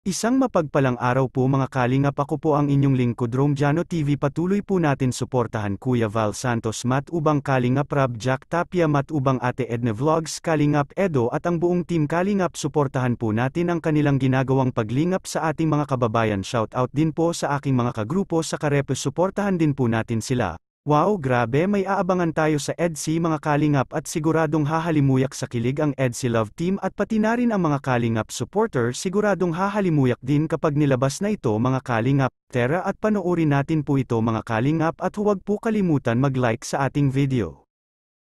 Isang mapagpalang araw po mga kalingap, ako po ang inyong lingkod Romjano TV. Patuloy po natin suportahan Kuya Val Santos Matubang, Kalingap Rab Jack Tapia Matubang, Ate Edna Vlogs, Kalingap Edo at ang buong team Kalingap. Suportahan po natin ang kanilang ginagawang paglingap sa ating mga kababayan. Shout out din po sa aking mga kagrupo sa Karepo, suportahan din po natin sila. Wow, grabe, may aabangan tayo sa EDC mga kalingap at siguradong hahalimuyak sa kilig ang EDC Love Team at pati na rin ang mga kalingap supporter, siguradong hahalimuyak din kapag nilabas na ito mga kalingap. Tara at panoorin natin po ito mga kalingap at huwag po kalimutan mag-like sa ating video.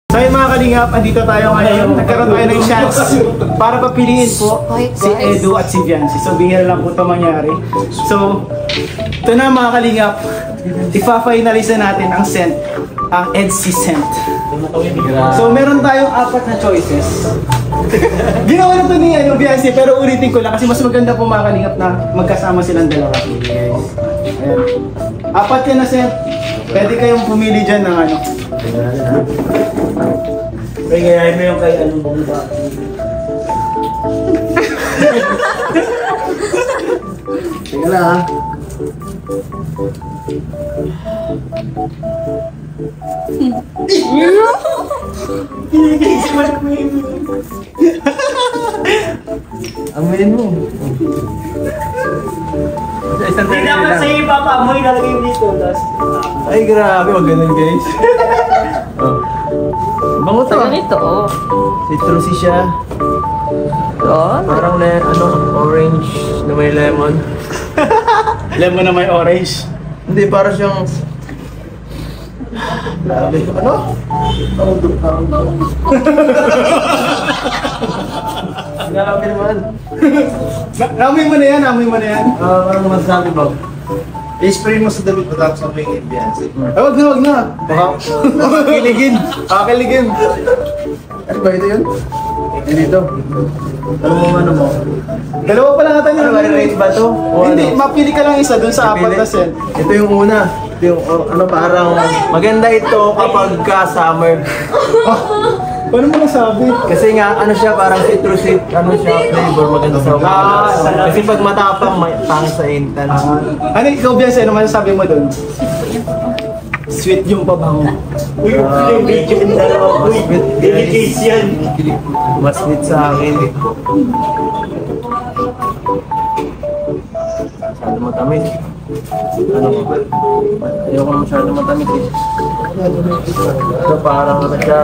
So yun mga kalingap, andito tayo ngayon. Nagkaroon tayo ng chance para papiliin po si Edu at si Viancy. So bihira lang po ito mangyari. So ito na mga kalingap, ipa-finalize na natin ang scent, ang EDC scent. So meron tayong 4 na choices. Ginawa na ito ni Viancy, pero ulitin ko lang kasi mas maganda po mga kalingap na magkasama silang dalawa. Ayan. 4 yan na scent. Pwede kayong pumili dyan ng ano. Kaya mo yung kay anong bumba. Sige lang ha. Amin mo. Hindi naman sa iyo papamoy nalagay yung dito. Ay grabe, wag ganun guys. Oh. Bango to. Ganito, oh. Citrusy siya. Oh. Parang orange na may lemon. Lemon na may orange. Hindi, parang siyang... Grabe. Ano? Grabe naman. Namoy mo na yan, namoy mo na yan. Ano masasabi mo? I-spray mo sa damit mo tapos sabay yung Viancy. Wag na, wag na. Baka kiligin. Kiligin. Ano ba ito yun? Dito. Ano mo? Dalawa pa lang natin Ano ba, range ba ito? O Hindi, ano? mapili ka lang isa dun sa 4 na scent. Ito yung una. Ito yung parang maganda ito kapag ka-summer. Paano mo nasabi? Kasi nga ano siya, parang citrusy, flavor, maganda sa umaga. Kasi pag matapang, may tang sa intan. Ano ikaw Biancy, ano masasabi mo dun? Sweet yung pabango. Uy, medyo dalawa. Uy, delicate yan. Mas sweet sa akin. Masyado matamis. Ayoko masyado matamis eh. Ito parang ano siya,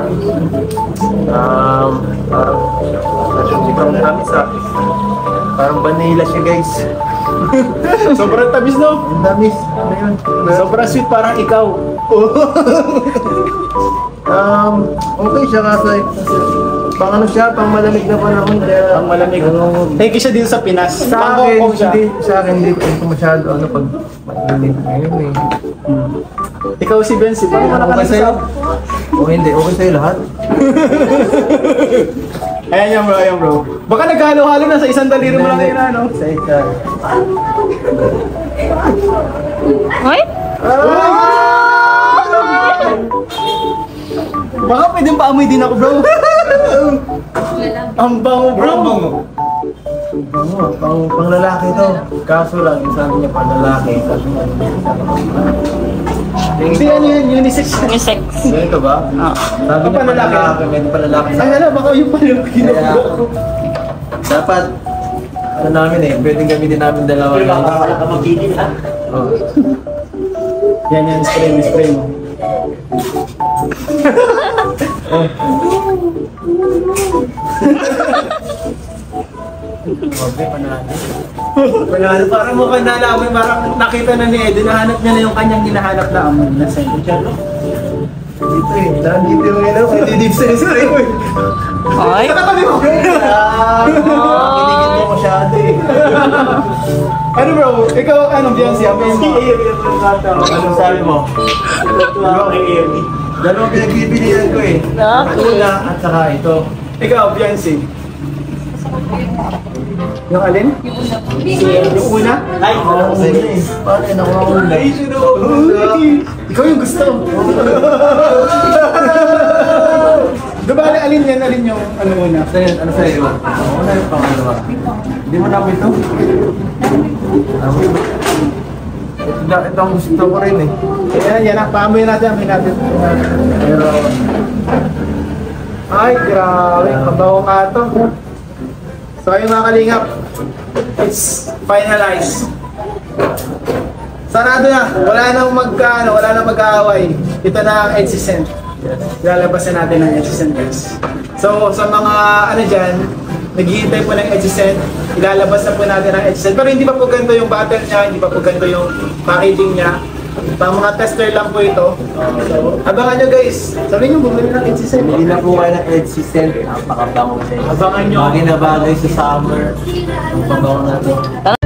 parang sobrang tamis ah. Parang vanilla siya guys. Sobrang tamis no? Ang tamis. Ano yun? Sobrang sweet, parang ikaw. Okay siya kasi pang ano siya, pang malamig na panahon. Ang malamig. Thank you siya din sa Pinas. Sa Pang akin, Hong Kong siya. sa akin hindi ko masyado pag mainit ngayon eh. Ikaw si Viancy, paano ka Okay sa'yo? nakasasabi? O hindi, okay sa'yo lahat. Ayan yan bro, ayan bro. Baka naghalo-halo na sa isang daliri mo lang yun ano? Sa isa. Hoy? Baka pwedeng paamoy din ako bro. Ang bango bro. Ang bango. Pang lalaki to. Kaso lang, yung sabi niya pang lalaki. Hindi yan yun, unisex. Unisex. Ganito ba? Sabi niya Pang pang lalaki. lalaki, may pang lalaki. Ay hala, baka yung pala yung Kaya, ginagawa ko. dapat, ano namin eh, pwedeng gamitin namin dalawa. Baka magiging ha. Oh. Yan yan, spray mo. Panalo, parang mukhang nalaman, parang nakita na ni Edo, nahanap niya na yung kanyang hinahanap na amoy na scent. Dito eh, dito yung ilaw, may didip sa isa eh. Hoy? Nakatabi mo! Kiligin mo masyado eh. Ano bro, ikaw ano Viancy, amoy mo? Anong sabi mo? Dalawang pinagbibilihan ko eh. Tula at saka ito. Ikaw Viancy. Yung alin? Yung una? Ay, Paano yun ako ang ulay? Ikaw yung gusto. So bali, alin yung ano muna? Ano sa'yo? Ano yung pangalawa? Hindi mo namin ito? Ito ang gusto ko rin eh. Yan na, paamoy natin, Pero... Ay, grabe, kabaho ka ito. So ayun mga kalingap, it's finalized. Sarado na, wala nang mag-aaway. Ito na ang Etsy-Send. Lalabasan natin ang Etsy-Send guys. So sa mga ano dyan, naghihintay po ng Etsy-Send, ilalabas na po natin ang Etsy-Send. Pero hindi pa po ganito yung bottle niya, hindi pa po ganito yung packaging niya. Pang mga tester lang po ito. So, abangan nyo guys. Sabi nyo, bumili ng Etsy-Send. Hindi na po kayo ng Etsy-Send. Napakabango siya. Abangan nyo. Bagay na bagay sa summer. Ang pabango natin.